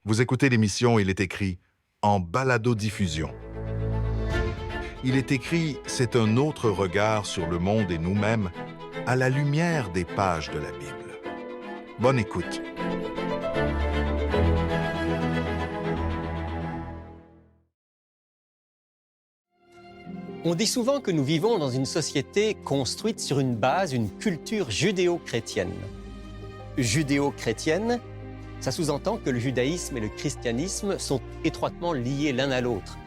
Vous écoutez l'émission Il est écrit en balado-diffusion. Il est écrit, c'est un autre regard sur le monde et nous-mêmes à la lumière des pages de la Bible. Bonne écoute. On dit souvent que nous vivons dans une société construite sur une base, une culture judéo-chrétienne. Judéo-chrétienne, ça sous-entend que le judaïsme et le christianisme sont étroitement liés l'un à l'autre.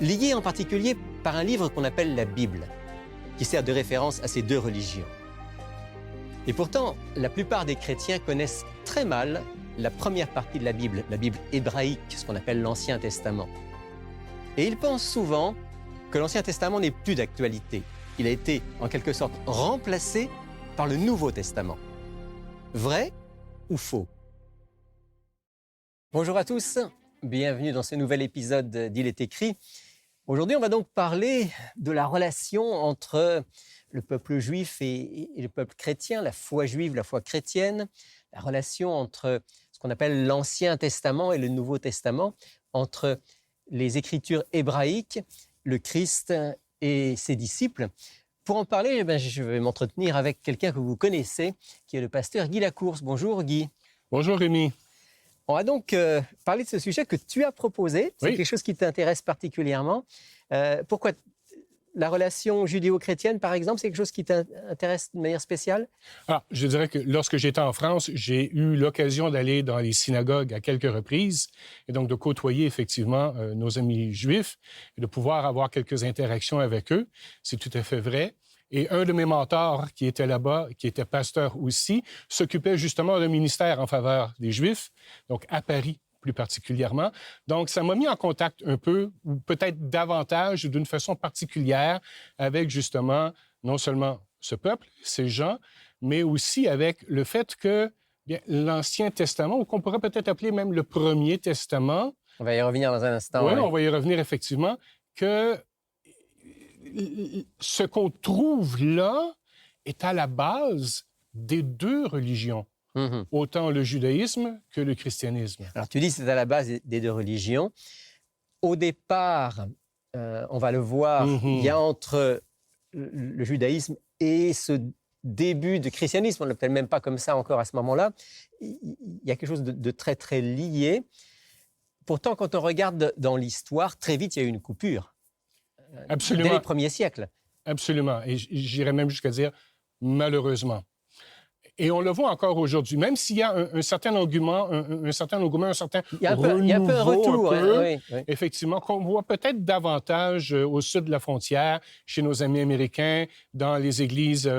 Liés en particulier par un livre qu'on appelle la Bible, qui sert de référence à ces deux religions. Et pourtant, la plupart des chrétiens connaissent très mal la première partie de la Bible hébraïque, ce qu'on appelle l'Ancien Testament. Et ils pensent souvent que l'Ancien Testament n'est plus d'actualité. Il a été, en quelque sorte, remplacé par le Nouveau Testament. Vrai ou faux? Bonjour à tous, bienvenue dans ce nouvel épisode d'Il est écrit. Aujourd'hui, on va donc parler de la relation entre le peuple juif et le peuple chrétien, la foi juive, la foi chrétienne, la relation entre ce qu'on appelle l'Ancien Testament et le Nouveau Testament, entre les Écritures hébraïques, le Christ et ses disciples. Pour en parler, je vais m'entretenir avec quelqu'un que vous connaissez, qui est le pasteur Guy Lacourse. Bonjour Guy. Bonjour Rémi. On va donc parler de ce sujet que tu as proposé. C'est quelque chose qui t'intéresse particulièrement. Pourquoi la relation judéo-chrétienne, par exemple, c'est quelque chose qui t'intéresse de manière spéciale? Alors, je dirais que lorsque j'étais en France, j'ai eu l'occasion d'aller dans les synagogues à quelques reprises et donc de côtoyer effectivement nos amis juifs et de pouvoir avoir quelques interactions avec eux. C'est tout à fait vrai. Et un de mes mentors qui était là-bas, qui était pasteur aussi, s'occupait justement d'un ministère en faveur des Juifs, donc à Paris plus particulièrement. Donc, ça m'a mis en contact un peu, ou peut-être davantage, d'une façon particulière, avec justement non seulement ce peuple, ces gens, mais aussi avec le fait que l'Ancien Testament, ou qu'on pourrait peut-être appeler même le Premier Testament... On va y revenir dans un instant. Oui, on va y revenir effectivement, que ce qu'on trouve là est à la base des deux religions, autant le judaïsme que le christianisme. Alors, tu dis que c'est à la base des deux religions. Au départ, on va le voir, il y a entre le judaïsme et ce début de christianisme, on ne l'appelle même pas comme ça encore à ce moment-là, il y a quelque chose de très, très lié. Pourtant, quand on regarde dans l'histoire, très vite, il y a eu une coupure. Absolument. Dès les premiers siècles. Absolument. Et j'irais même jusqu'à dire malheureusement. Et on le voit encore aujourd'hui, même s'il y a un certain engouement, un certain il y a un peu un retour, oui. Effectivement, qu'on voit peut-être davantage au sud de la frontière, chez nos amis américains, dans les églises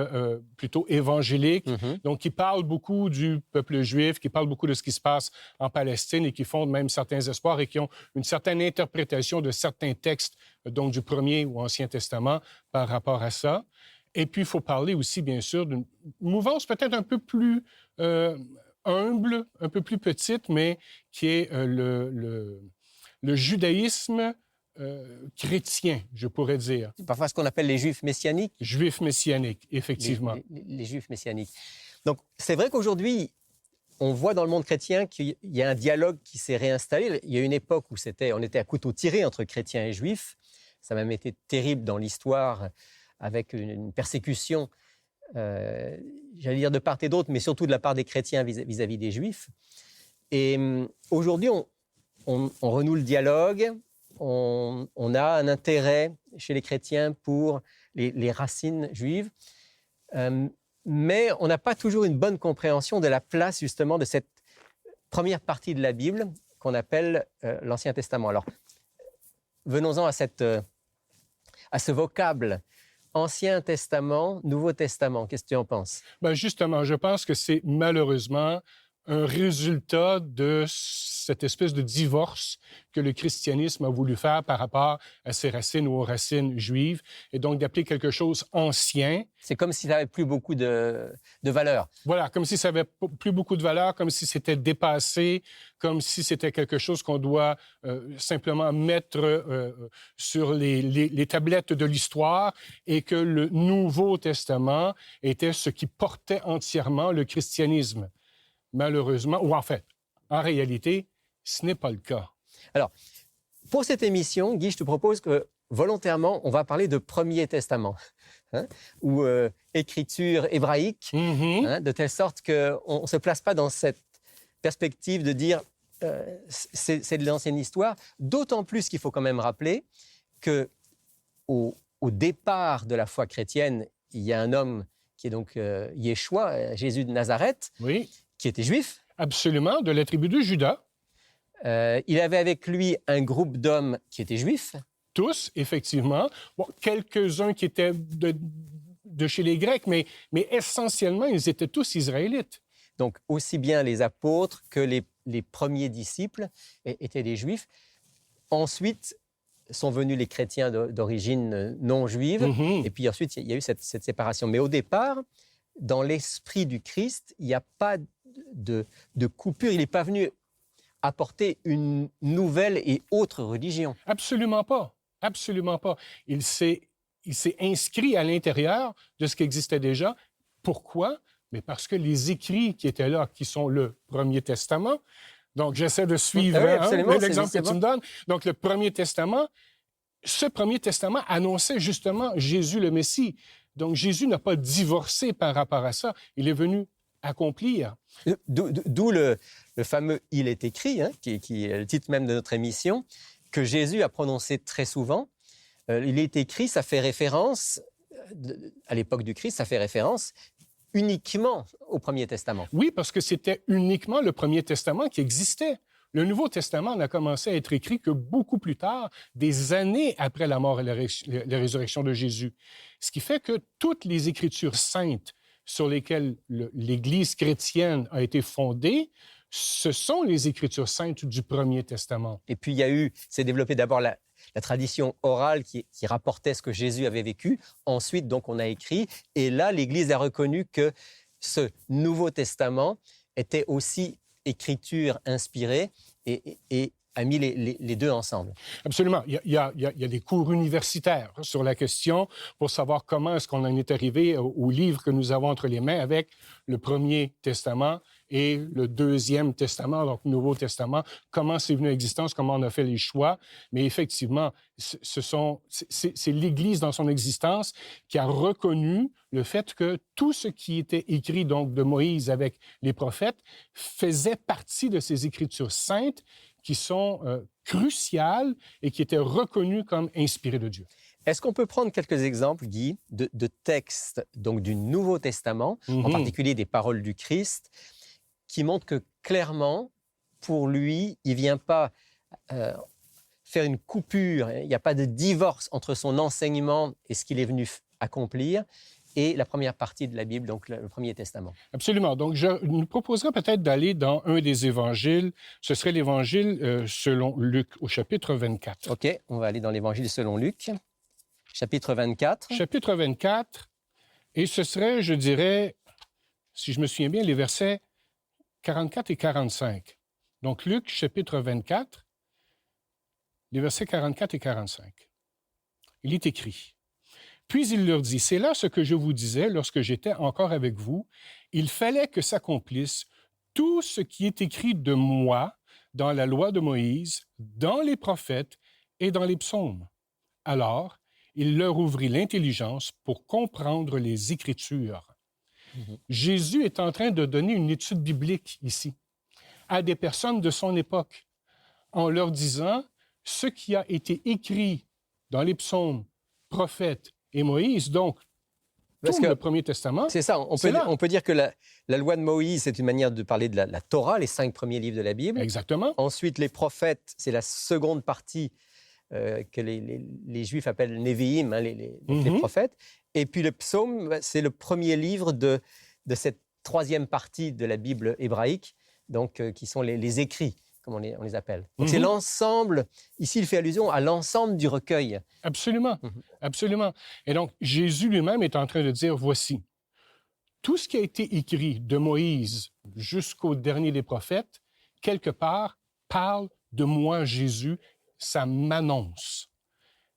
plutôt évangéliques, donc qui parlent beaucoup du peuple juif, qui parlent beaucoup de ce qui se passe en Palestine et qui fondent même certains espoirs et qui ont une certaine interprétation de certains textes, donc du Premier ou Ancien Testament par rapport à ça. Et puis, il faut parler aussi, bien sûr, d'une mouvance peut-être un peu plus humble, un peu plus petite, mais qui est le judaïsme chrétien, je pourrais dire. Parfois ce qu'on appelle les Juifs messianiques. Juifs messianiques, effectivement. Les Juifs messianiques. Donc, c'est vrai qu'aujourd'hui, on voit dans le monde chrétien qu'il y a un dialogue qui s'est réinstallé. Il y a une époque où on était à couteau tiré entre chrétiens et juifs. Ça a même été terrible dans l'histoire, avec une persécution, j'allais dire de part et d'autre, mais surtout de la part des chrétiens vis-à-vis des Juifs. Et aujourd'hui, on renoue le dialogue, on a un intérêt chez les chrétiens pour les racines juives, mais on n'a pas toujours une bonne compréhension de la place justement de cette première partie de la Bible qu'on appelle l'Ancien Testament. Alors, venons-en à ce vocable. Ancien Testament, Nouveau Testament, qu'est-ce que tu en penses? Bien, justement, je pense que c'est malheureusement un résultat de cette espèce de divorce que le christianisme a voulu faire par rapport à ses racines ou aux racines juives, et donc d'appeler quelque chose ancien. C'est comme si ça n'avait plus beaucoup de valeur. Voilà, comme si ça n'avait plus beaucoup de valeur, comme si c'était dépassé, comme si c'était quelque chose qu'on doit simplement mettre sur les tablettes de l'histoire, et que le Nouveau Testament était ce qui portait entièrement le christianisme. Malheureusement, ou en fait, en réalité, Ce n'est pas le cas. Alors, pour cette émission, Guy, je te propose que volontairement, on va parler de Premier Testament, hein, ou écriture hébraïque, Mhm. hein, de telle sorte qu'on ne se place pas dans cette perspective de dire c'est de l'ancienne histoire, d'autant plus qu'il faut quand même rappeler que au départ de la foi chrétienne, il y a un homme qui est donc Yeshua, Jésus de Nazareth, Oui, qui était juif. absolument, de la tribu de Juda. Il avait avec lui un groupe d'hommes qui étaient juifs. Tous, effectivement. Bon, quelques-uns qui étaient de chez les Grecs, mais essentiellement, ils étaient tous israélites. Donc, aussi bien les apôtres que les premiers disciples étaient des juifs. Ensuite, sont venus les chrétiens d'origine non juive. Mhm. Et puis ensuite, il y a eu cette séparation. Mais au départ, dans l'esprit du Christ, il n'y a pas de coupure. Il n'est pas venu apporter une nouvelle et autre religion. Absolument pas. Absolument pas. Il s'est inscrit à l'intérieur de ce qui existait déjà. Pourquoi? Mais parce que les écrits qui étaient là, qui sont le Premier Testament, donc j'essaie de suivre Oui, absolument, l'exemple que c'est tu me donnes. Donc le Premier Testament, ce Premier Testament annonçait justement Jésus le Messie. Donc Jésus n'a pas divorcé par rapport à ça. Il est venu accomplir. D'où le fameux « il est écrit hein, », qui est le titre même de notre émission, que Jésus a prononcé très souvent. Il est écrit, ça fait référence, à l'époque du Christ, ça fait référence uniquement au Premier Testament. Oui, parce que c'était uniquement le Premier Testament qui existait. Le Nouveau Testament n'a commencé à être écrit que beaucoup plus tard, des années après la mort et la résurrection de Jésus. Ce qui fait que toutes les Écritures saintes sur lesquelles l'Église chrétienne a été fondée, ce sont les Écritures saintes du Premier Testament. Et puis, s'est développé d'abord la tradition orale qui rapportait ce que Jésus avait vécu. Ensuite, donc, on a écrit. Et là, l'Église a reconnu que ce Nouveau Testament était aussi écriture inspirée et a mis les deux ensemble. Absolument. Il y a des cours universitaires sur la question pour savoir comment est-ce qu'on en est arrivé au livre que nous avons entre les mains avec le Premier Testament et le Deuxième Testament, donc le Nouveau Testament, comment c'est venu à existence, comment on a fait les choix. Mais effectivement, c'est l'Église dans son existence qui a reconnu le fait que tout ce qui était écrit donc de Moïse avec les prophètes faisait partie de ces Écritures saintes qui sont cruciales et qui étaient reconnues comme inspirées de Dieu. Est-ce qu'on peut prendre quelques exemples, Guy, de textes donc, du Nouveau Testament, en particulier des paroles du Christ, qui montrent que clairement, pour lui, il ne vient pas faire une coupure, il n'y a pas de divorce entre son enseignement et ce qu'il est venu accomplir, et la première partie de la Bible, donc le Premier Testament. Absolument. Donc, je nous proposerais peut-être d'aller dans un des évangiles. Ce serait l'évangile selon Luc, au chapitre 24. OK, on va aller dans l'évangile selon Luc, chapitre 24. Chapitre 24, et ce serait, je dirais, si je me souviens bien, les versets 44 et 45. Donc, Luc, chapitre 24, les versets 44 et 45. Il est écrit: Puis il leur dit, c'est là ce que je vous disais lorsque j'étais encore avec vous, il fallait que s'accomplisse tout ce qui est écrit de moi dans la loi de Moïse, dans les prophètes et dans les psaumes. Alors, il leur ouvrit l'intelligence pour comprendre les Écritures. Jésus est en train de donner une étude biblique ici à des personnes de son époque, en leur disant ce qui a été écrit dans les psaumes, prophètes et Moïse, donc tout le Premier Testament. C'est ça, on peut dire que la loi de Moïse, c'est une manière de parler de la Torah, les 5 premiers livres de la Bible. Exactement. Ensuite, les prophètes, c'est la seconde partie que les Juifs appellent Nevi'im, hein, les prophètes. Et puis le psaume, c'est le premier livre de cette troisième partie de la Bible hébraïque, donc, qui sont les écrits, comme on les appelle. Donc c'est l'ensemble, ici il fait allusion à l'ensemble du recueil. Absolument, absolument. Et donc Jésus lui-même est en train de dire, voici, tout ce qui a été écrit de Moïse jusqu'au dernier des prophètes, quelque part, parle de moi, Jésus, ça m'annonce.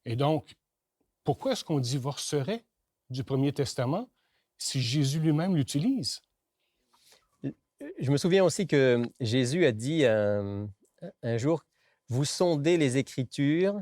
Et donc, pourquoi est-ce qu'on divorcerait du Premier Testament si Jésus lui-même l'utilise? Je me souviens aussi que Jésus a dit à un jour, vous sondez les Écritures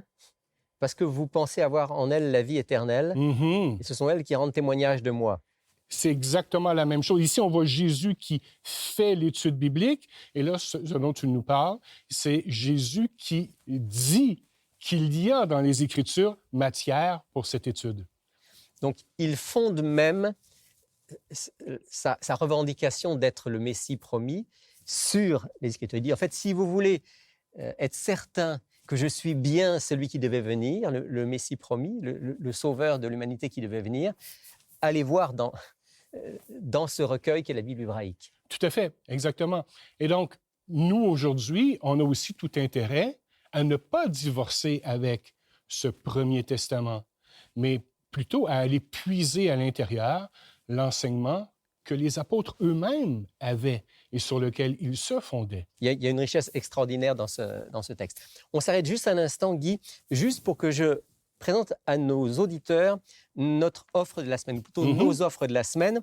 parce que vous pensez avoir en elles la vie éternelle, Mhm. et ce sont elles qui rendent témoignage de moi. C'est exactement la même chose. Ici, on voit Jésus qui fait l'étude biblique. Et là, ce dont tu nous parles, c'est Jésus qui dit qu'il y a dans les Écritures matière pour cette étude. Donc, il fonde même sa revendication d'être le Messie promis sur les Écritures. Il dit, en fait, si vous voulez être certain que je suis bien celui qui devait venir, le Messie promis, le sauveur de l'humanité qui devait venir, allez voir dans ce recueil qu'est la Bible hébraïque. Tout à fait, exactement. Et donc, nous, aujourd'hui, on a aussi tout intérêt à ne pas divorcer avec ce Premier Testament, mais plutôt à aller puiser à l'intérieur l'enseignement que les apôtres eux-mêmes avaient et sur lequel ils se fondaient. Il y a une richesse extraordinaire dans ce texte. On s'arrête juste un instant, Guy, juste pour que je présente à nos auditeurs notre offre de la semaine, ou plutôt nos offres de la semaine.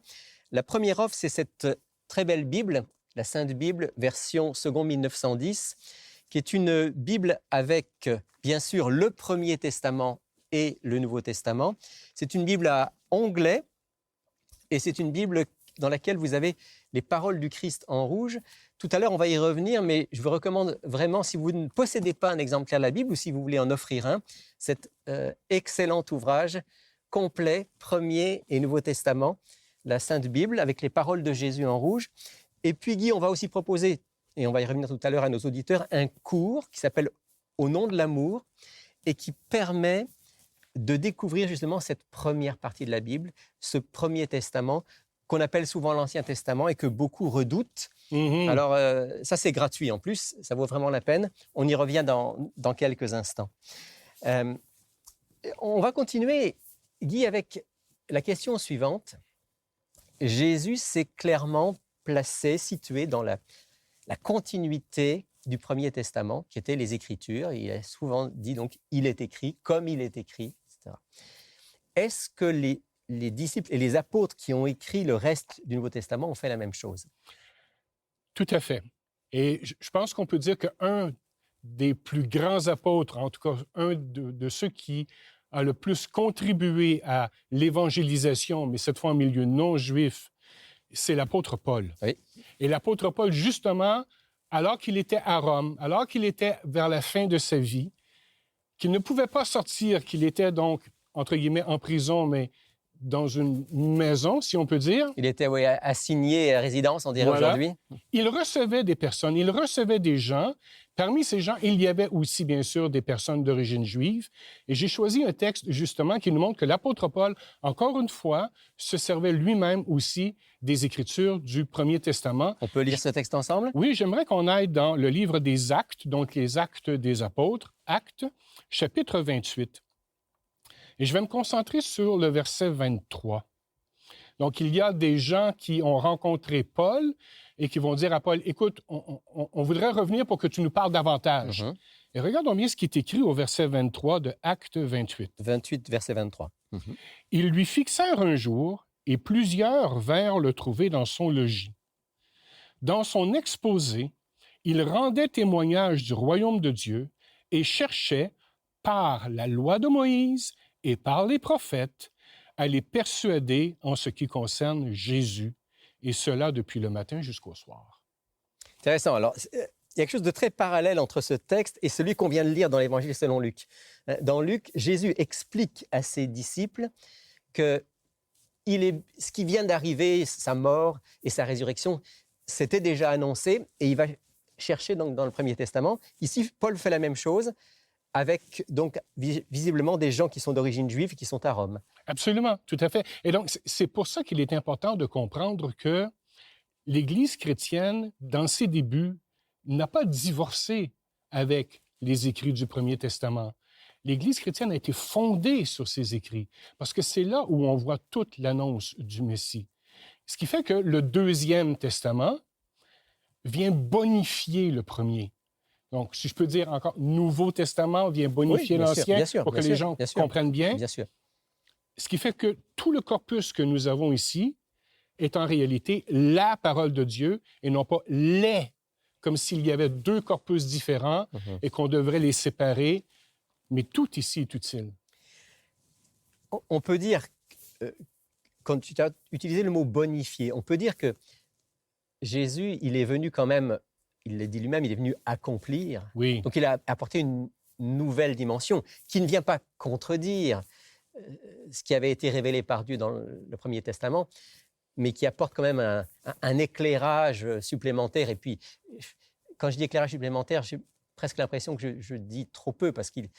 La première offre, c'est cette très belle Bible, la Sainte Bible, version second 1910, qui est une Bible avec, bien sûr, le Premier Testament et le Nouveau Testament. C'est une Bible à onglet et c'est une Bible dans laquelle vous avez les paroles du Christ en rouge. Tout à l'heure, on va y revenir, mais je vous recommande vraiment, si vous ne possédez pas un exemplaire de la Bible ou si vous voulez en offrir un, cet excellent ouvrage complet, Premier et Nouveau Testament, la Sainte Bible, avec les paroles de Jésus en rouge. Et puis, Guy, on va aussi proposer, et on va y revenir tout à l'heure à nos auditeurs, un cours qui s'appelle « Au nom de l'amour » et qui permet de découvrir justement cette première partie de la Bible, ce Premier Testament, qu'on appelle souvent l'Ancien Testament et que beaucoup redoutent. Alors, ça, c'est gratuit en plus, ça vaut vraiment la peine. On y revient dans quelques instants. On va continuer, Guy, avec la question suivante. Jésus s'est clairement placé, situé dans la continuité du Premier Testament, qui étaient les Écritures. Il a souvent dit, donc, « il est écrit »,« comme il est écrit », etc. Est-ce que les disciples et les apôtres qui ont écrit le reste du Nouveau Testament ont fait la même chose? Tout à fait. Et je pense qu'on peut dire qu'un des plus grands apôtres, en tout cas un de ceux qui a le plus contribué à l'évangélisation, mais cette fois en milieu non juif, c'est l'apôtre Paul. Oui. Et l'apôtre Paul, justement, alors qu'il était à Rome, alors qu'il était vers la fin de sa vie, qu'il ne pouvait pas sortir, qu'il était donc, entre guillemets, en prison, mais dans une maison, si on peut dire. Il était assigné à résidence, on dirait aujourd'hui. Il recevait des personnes, il recevait des gens. Parmi ces gens, il y avait aussi, bien sûr, des personnes d'origine juive. Et j'ai choisi un texte, justement, qui nous montre que l'apôtre Paul, encore une fois, se servait lui-même aussi des Écritures du Premier Testament. On peut lire ce texte ensemble? Oui, j'aimerais qu'on aille dans le livre des Actes, donc les Actes des Apôtres, Actes, chapitre 28. Et je vais me concentrer sur le verset 23. Donc, il y a des gens qui ont rencontré Paul et qui vont dire à Paul, « Écoute, on voudrait revenir pour que tu nous parles davantage. Et regardons bien ce qui est écrit au verset 23 de Actes 28. 28, verset 23. Ils lui fixèrent un jour et plusieurs vinrent le trouver dans son logis. Dans son exposé, il rendait témoignage du royaume de Dieu et cherchait, par la loi de Moïse et par les prophètes, à les persuader en ce qui concerne Jésus, et cela depuis le matin jusqu'au soir. Intéressant. Alors, il y a quelque chose de très parallèle entre ce texte et celui qu'on vient de lire dans l'Évangile selon Luc. Dans Luc, Jésus explique à ses disciples que ce qui vient d'arriver, sa mort et sa résurrection, c'était déjà annoncé, et il va chercher donc dans le Premier Testament. Ici, Paul fait la même chose, avec donc visiblement des gens qui sont d'origine juive et qui sont à Rome. Absolument, tout à fait. Et donc, c'est pour ça qu'il est important de comprendre que l'Église chrétienne, dans ses débuts, n'a pas divorcé avec les écrits du Premier Testament. L'Église chrétienne a été fondée sur ces écrits, parce que c'est là où on voit toute l'annonce du Messie. Ce qui fait que le Deuxième Testament vient bonifier le premier. Donc, si je peux dire encore, Nouveau Testament vient bonifier l'Ancien pour que les gens comprennent bien. Bien sûr. Ce qui fait que tout le corpus que nous avons ici est en réalité la parole de Dieu et non pas les comme s'il y avait deux corpus différents et qu'on devrait les séparer, mais tout ici est utile. On peut dire, quand tu as utilisé le mot bonifier, on peut dire que Jésus, il est venu quand même, il l'a dit lui-même, il est venu accomplir. Oui. Donc il a apporté une nouvelle dimension qui ne vient pas contredire ce qui avait été révélé par Dieu dans le Premier Testament, mais qui apporte quand même un éclairage supplémentaire. Et puis, quand je dis éclairage supplémentaire, j'ai presque l'impression que je dis trop peu, parce qu'il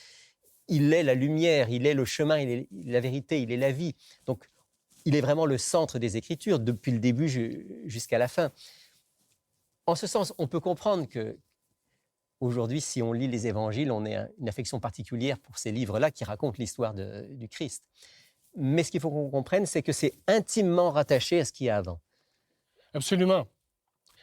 est la lumière, il est le chemin, il est la vérité, il est la vie. Donc, il est vraiment le centre des Écritures, depuis le début jusqu'à la fin. En ce sens, on peut comprendre que aujourd'hui, si on lit les évangiles, on a une affection particulière pour ces livres-là qui racontent l'histoire du Christ. Mais ce qu'il faut qu'on comprenne, c'est que c'est intimement rattaché à ce qu'il y a avant. Absolument.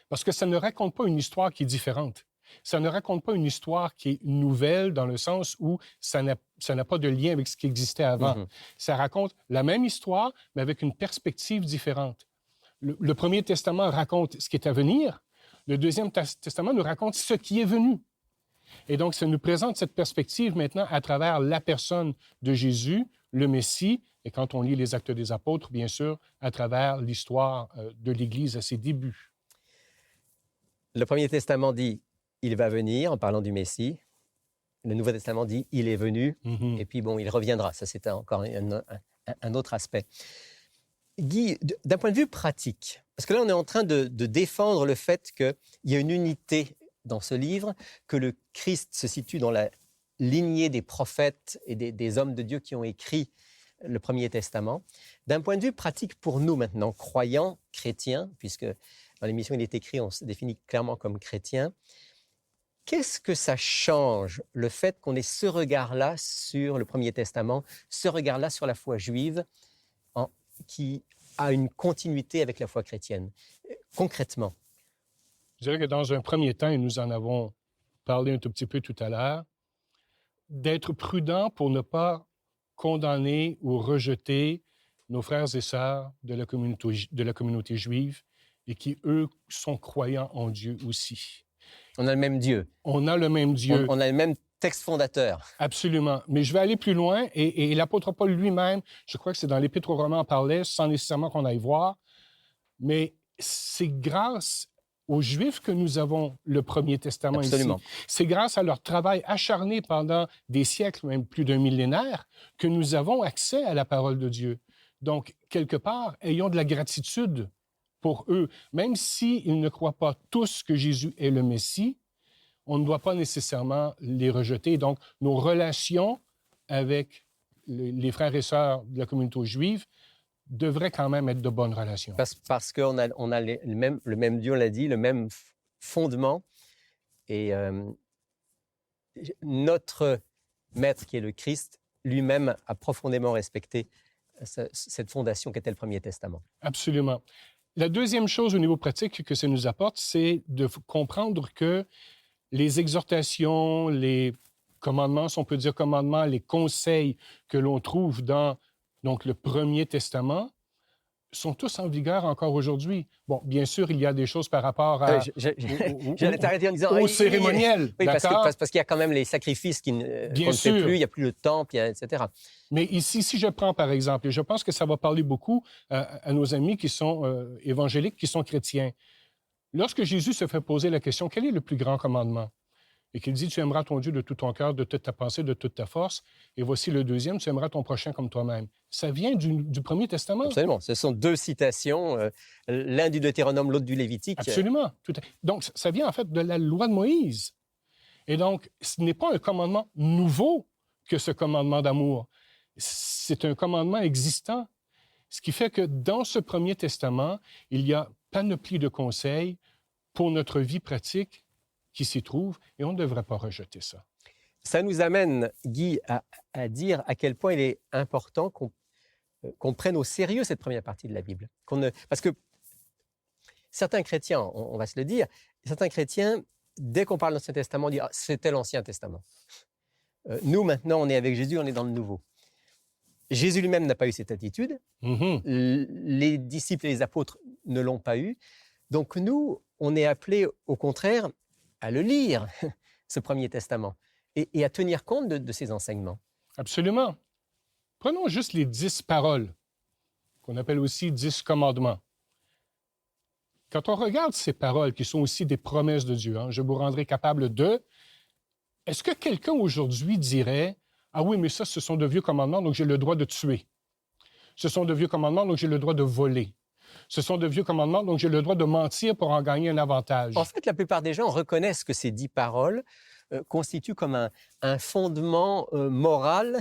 Parce que ça ne raconte pas une histoire qui est différente. Ça ne raconte pas une histoire qui est nouvelle dans le sens où ça n'a pas de lien avec ce qui existait avant. Ça raconte la même histoire, mais avec une perspective différente. Le Premier Testament raconte ce qui est à venir. Le Deuxième Testament nous raconte ce qui est venu. Et donc, ça nous présente cette perspective maintenant à travers la personne de Jésus, le Messie, et quand on lit les Actes des Apôtres, bien sûr, à travers l'histoire de l'Église à ses débuts. Le Premier Testament dit « il va venir » en parlant du Messie. Le Nouveau Testament dit « il est venu » et puis bon, il reviendra. Ça, c'est encore un autre aspect. Guy, d'un point de vue pratique, parce que là, on est en train de défendre le fait qu'il y a une unité dans ce livre, que le Christ se situe dans la lignée des prophètes et des hommes de Dieu qui ont écrit le Premier Testament. D'un point de vue pratique pour nous maintenant, croyants, chrétiens, puisque dans l'émission il est écrit, on se définit clairement comme chrétiens, qu'est-ce que ça change, le fait qu'on ait ce regard-là sur le Premier Testament, ce regard-là sur la foi juive, qui a une continuité avec la foi chrétienne, concrètement? Je dirais que dans un premier temps, et nous en avons parlé un tout petit peu tout à l'heure, d'être prudent pour ne pas condamner ou rejeter nos frères et sœurs de la communauté juive et qui, eux, sont croyants en Dieu aussi. On a le même Dieu. On a le même Dieu. On a le même texte fondateur. Absolument. Mais je vais aller plus loin et l'apôtre Paul lui-même, je crois que c'est dans l'Épître aux Romains, en parlait sans nécessairement qu'on aille voir, mais c'est grâce aux Juifs que nous avons le Premier Testament. Absolument. Ici. C'est grâce à leur travail acharné pendant des siècles, même plus d'un millénaire, que nous avons accès à la parole de Dieu. Donc, quelque part, ayons de la gratitude pour eux. Même s'ils ne croient pas tous que Jésus est le Messie, on ne doit pas nécessairement les rejeter. Donc, nos relations avec les frères et sœurs de la communauté juive devraient quand même être de bonnes relations. Parce qu'on a le même Dieu, on l'a dit, le même fondement. Et notre maître, qui est le Christ, lui-même a profondément respecté cette fondation qu'était le Premier Testament. Absolument. La deuxième chose au niveau pratique que ça nous apporte, c'est de comprendre que les exhortations, les commandements, si on peut dire commandements, les conseils que l'on trouve dans donc, le Premier Testament sont tous en vigueur encore aujourd'hui. Bon, bien sûr, il y a des choses par rapport à... J'allais t'arrêter en disant... Au cérémoniel, oui, parce d'accord? Parce qu'il y a quand même les sacrifices qu'on ne fait plus, il n'y a plus le temple, etc. Mais ici, si je prends par exemple, et je pense que ça va parler beaucoup à nos amis qui sont évangéliques, qui sont chrétiens. Lorsque Jésus se fait poser la question, quel est le plus grand commandement? Et qu'il dit, tu aimeras ton Dieu de tout ton cœur, de toute ta pensée, de toute ta force. Et voici le deuxième, tu aimeras ton prochain comme toi-même. Ça vient du Premier Testament. Absolument. Ce sont deux citations, l'un du Deutéronome, l'autre du Lévitique. Absolument. Donc, ça vient en fait de la loi de Moïse. Et donc, ce n'est pas un commandement nouveau que ce commandement d'amour. C'est un commandement existant. Ce qui fait que dans ce Premier Testament, il y a panoplie de conseils pour notre vie pratique qui s'y trouve, et on ne devrait pas rejeter ça. Ça nous amène, Guy, à dire à quel point il est important qu'on prenne au sérieux cette première partie de la Bible. Parce que certains chrétiens, on va se le dire, certains chrétiens, dès qu'on parle de l'Ancien Testament, disent « Ah, c'était l'Ancien Testament ». Nous, maintenant, on est avec Jésus, on est dans le Nouveau. Jésus lui-même n'a pas eu cette attitude. Les disciples et les apôtres ne l'ont pas eu. Donc nous, on est appelés, au contraire, à le lire, ce Premier Testament, et à tenir compte de ces enseignements. Absolument. Prenons juste les 10 paroles, qu'on appelle aussi 10 commandements. Quand on regarde ces paroles, qui sont aussi des promesses de Dieu, je vous rendrai capable de... Est-ce que quelqu'un aujourd'hui dirait, « Ah oui, mais ça, ce sont de vieux commandements, donc j'ai le droit de tuer. Ce sont de vieux commandements, donc j'ai le droit de voler. Ce sont de vieux commandements, donc j'ai le droit de mentir pour en gagner un avantage. » En fait, la plupart des gens reconnaissent que ces 10 paroles constituent comme un fondement moral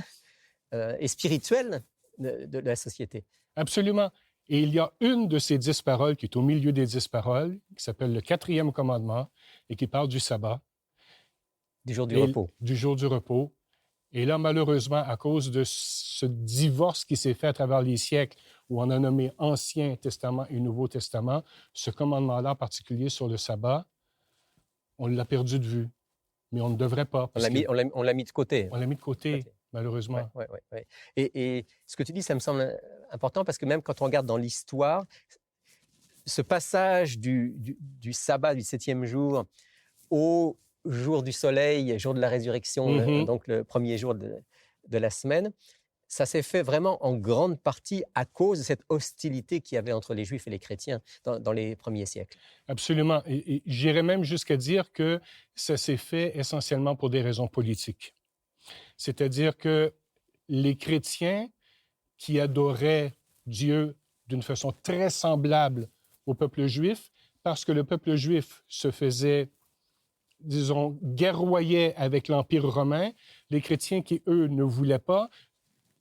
et spirituel de la société. Absolument. Et il y a une de ces 10 paroles qui est au milieu des 10 paroles, qui s'appelle le 4e commandement et qui parle du sabbat. Du jour du repos. Du jour du repos. Et là, malheureusement, à cause de ce divorce qui s'est fait à travers les siècles, où on a nommé Ancien Testament et Nouveau Testament, ce commandement-là en particulier sur le sabbat, on l'a perdu de vue. Mais on ne devrait pas. On l'a mis de côté. On l'a mis de côté, malheureusement. Ouais. Et ce que tu dis, ça me semble important parce que même quand on regarde dans l'histoire, ce passage du sabbat, du 7e jour, au jour du soleil, jour de la résurrection, donc le premier jour de la semaine, ça s'est fait vraiment en grande partie à cause de cette hostilité qu'il y avait entre les Juifs et les chrétiens dans les premiers siècles. Absolument. Et j'irais même jusqu'à dire que ça s'est fait essentiellement pour des raisons politiques. C'est-à-dire que les chrétiens qui adoraient Dieu d'une façon très semblable au peuple juif, parce que le peuple juif se faisait, disons, guerroyait avec l'Empire romain, les chrétiens qui, eux, ne voulaient pas,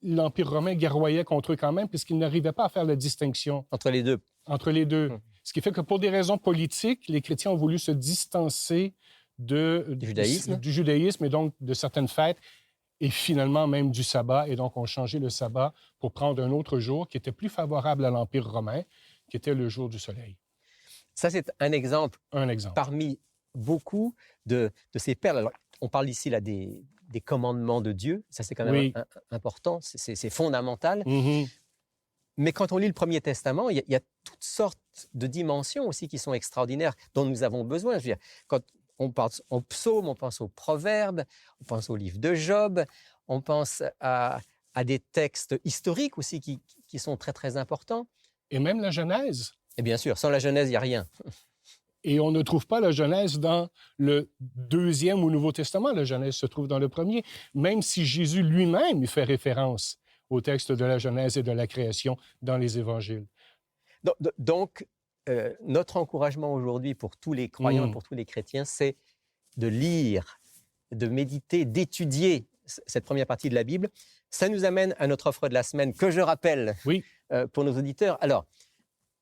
l'Empire romain guerroyait contre eux quand même, puisqu'ils n'arrivaient pas à faire la distinction. Entre les deux. Entre les deux. Ce qui fait que pour des raisons politiques, les chrétiens ont voulu se distancer du judaïsme et donc de certaines fêtes, et finalement même du sabbat, et donc ont changé le sabbat pour prendre un autre jour qui était plus favorable à l'Empire romain, qui était le jour du soleil. Ça, c'est un exemple. Un exemple. Parmi beaucoup de ces perles. Alors, on parle ici là, des commandements de Dieu. Ça, c'est quand même important. C'est fondamental. Mais quand on lit le Premier Testament, il y a toutes sortes de dimensions aussi qui sont extraordinaires, dont nous avons besoin. Je veux dire, quand on pense aux psaumes, on pense aux proverbes, on pense au livre de Job, on pense à des textes historiques aussi qui sont très, très importants. Et même la Genèse. Et bien sûr, sans la Genèse, il n'y a rien. Et on ne trouve pas la Genèse dans le Deuxième ou Nouveau Testament. La Genèse se trouve dans le Premier, même si Jésus lui-même y fait référence au texte de la Genèse et de la création dans les Évangiles. Donc, notre encouragement aujourd'hui pour tous les croyants, pour tous les chrétiens, c'est de lire, de méditer, d'étudier cette première partie de la Bible. Ça nous amène à notre offre de la semaine, que je rappelle pour nos auditeurs. Alors,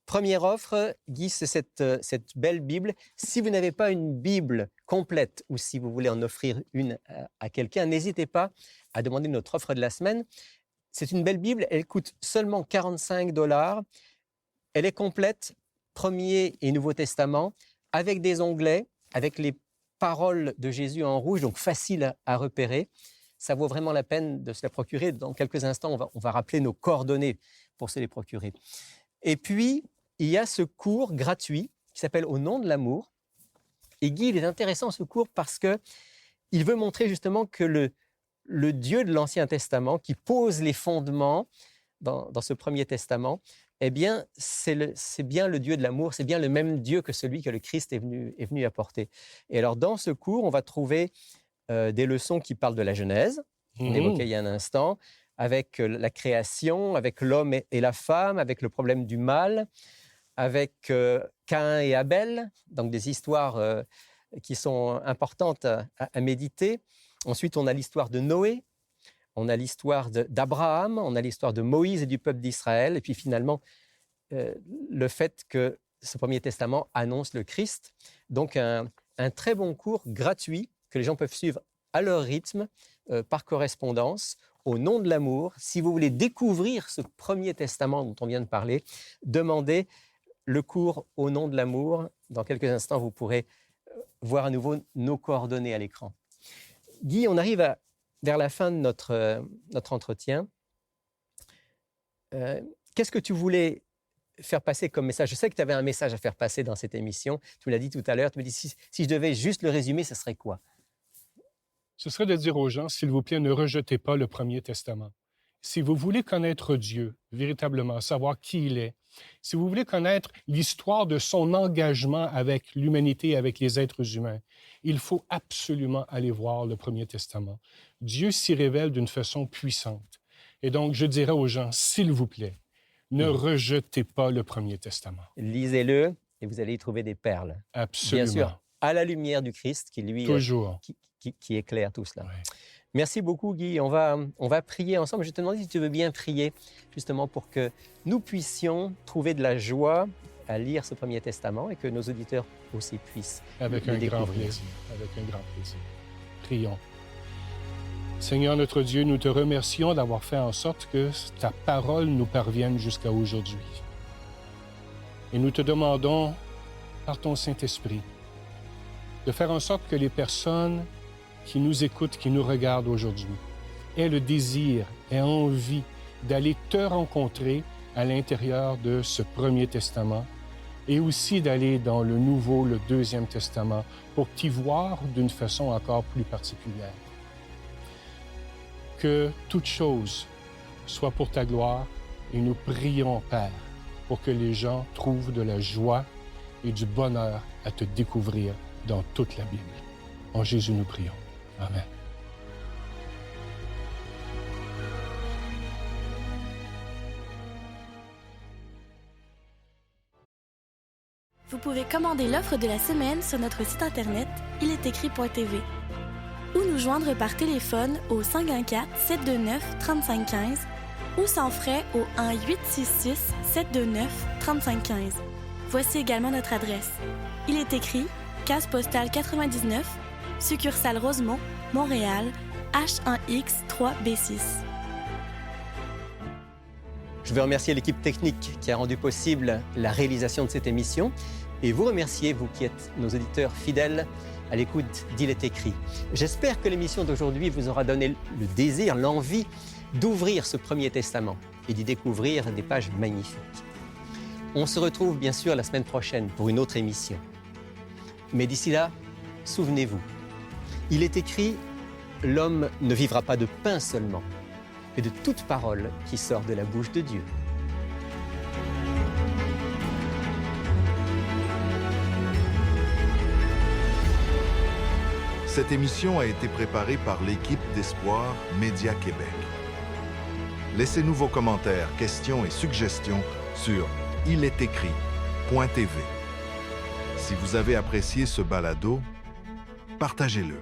première offre, Guy, c'est cette belle Bible. Si vous n'avez pas une Bible complète ou si vous voulez en offrir une à quelqu'un, n'hésitez pas à demander notre offre de la semaine. C'est une belle Bible, elle coûte seulement 45 $. Elle est complète, Premier et Nouveau Testament, avec des onglets, avec les paroles de Jésus en rouge, donc facile à repérer. Ça vaut vraiment la peine de se la procurer. Dans quelques instants, on va rappeler nos coordonnées pour se les procurer. Et puis, il y a ce cours gratuit qui s'appelle « Au nom de l'amour ». Et Guy, il est intéressant ce cours parce qu'il veut montrer justement que le Dieu de l'Ancien Testament, qui pose les fondements dans ce Premier Testament, eh bien, c'est bien le Dieu de l'amour, c'est bien le même Dieu que celui que le Christ est venu apporter. Et alors, dans ce cours, on va trouver des leçons qui parlent de la Genèse, on évoquait il y a un instant, avec la création, avec l'homme et la femme, avec le problème du mal, avec Caïn et Abel, donc des histoires qui sont importantes à méditer. Ensuite, on a l'histoire de Noé, on a l'histoire d'Abraham, on a l'histoire de Moïse et du peuple d'Israël, et puis finalement, le fait que ce Premier Testament annonce le Christ. Donc, un très bon cours gratuit que les gens peuvent suivre à leur rythme, par correspondance, au nom de l'amour. Si vous voulez découvrir ce Premier Testament dont on vient de parler, demandez le cours au nom de l'amour. Dans quelques instants, vous pourrez voir à nouveau nos coordonnées à l'écran. Guy, on arrive vers la fin de notre entretien. Qu'est-ce que tu voulais faire passer comme message? Je sais que tu avais un message à faire passer dans cette émission. Tu me l'as dit tout à l'heure. Tu me dis, si je devais juste le résumer, ce serait quoi? Ce serait de dire aux gens, s'il vous plaît, ne rejetez pas le Premier Testament. Si vous voulez connaître Dieu, véritablement, savoir qui il est, si vous voulez connaître l'histoire de son engagement avec l'humanité, avec les êtres humains, il faut absolument aller voir le Premier Testament. Dieu s'y révèle d'une façon puissante. Et donc, je dirais aux gens, s'il vous plaît, ne rejetez pas le Premier Testament. Lisez-le et vous allez y trouver des perles. Absolument. Bien sûr, à la lumière du Christ qui, lui, Toujours. qui éclaire tout cela. Ouais. Merci beaucoup, Guy. On va prier ensemble. Je te demande si tu veux bien prier, justement pour que nous puissions trouver de la joie à lire ce Premier Testament et que nos auditeurs aussi puissent Avec le un grand découvrir. plaisir. Avec un grand plaisir. Prions. Seigneur notre Dieu, nous te remercions d'avoir fait en sorte que ta parole nous parvienne jusqu'à aujourd'hui. Et nous te demandons, par ton Saint-Esprit, de faire en sorte que les personnes qui nous écoutent, qui nous regardent aujourd'hui, aient le désir, aient envie d'aller te rencontrer à l'intérieur de ce Premier Testament et aussi d'aller dans le Nouveau, le Deuxième Testament, pour t'y voir d'une façon encore plus particulière. Que toute chose soit pour ta gloire et nous prions, Père, pour que les gens trouvent de la joie et du bonheur à te découvrir dans toute la Bible. En Jésus, nous prions. Amen. Vous pouvez commander l'offre de la semaine sur notre site internet ilestécrit.tv ou nous joindre par téléphone au 514-729-3515 ou sans frais au 1-866-729-3515. Voici également notre adresse. Il est écrit, case postale 99, succursale Rosemont, Montréal, H1X 3B6. Je veux remercier l'équipe technique qui a rendu possible la réalisation de cette émission et vous remercier, vous qui êtes nos auditeurs fidèles à l'écoute d'Il est écrit. J'espère que l'émission d'aujourd'hui vous aura donné le désir, l'envie d'ouvrir ce Premier Testament et d'y découvrir des pages magnifiques. On se retrouve bien sûr la semaine prochaine pour une autre émission. Mais d'ici là, souvenez-vous, il est écrit « L'homme ne vivra pas de pain seulement, mais de toute parole qui sort de la bouche de Dieu. » Cette émission a été préparée par l'équipe d'Espoir Média Québec. Laissez-nous vos commentaires, questions et suggestions sur iletécrit.tv. Si vous avez apprécié ce balado, partagez-le.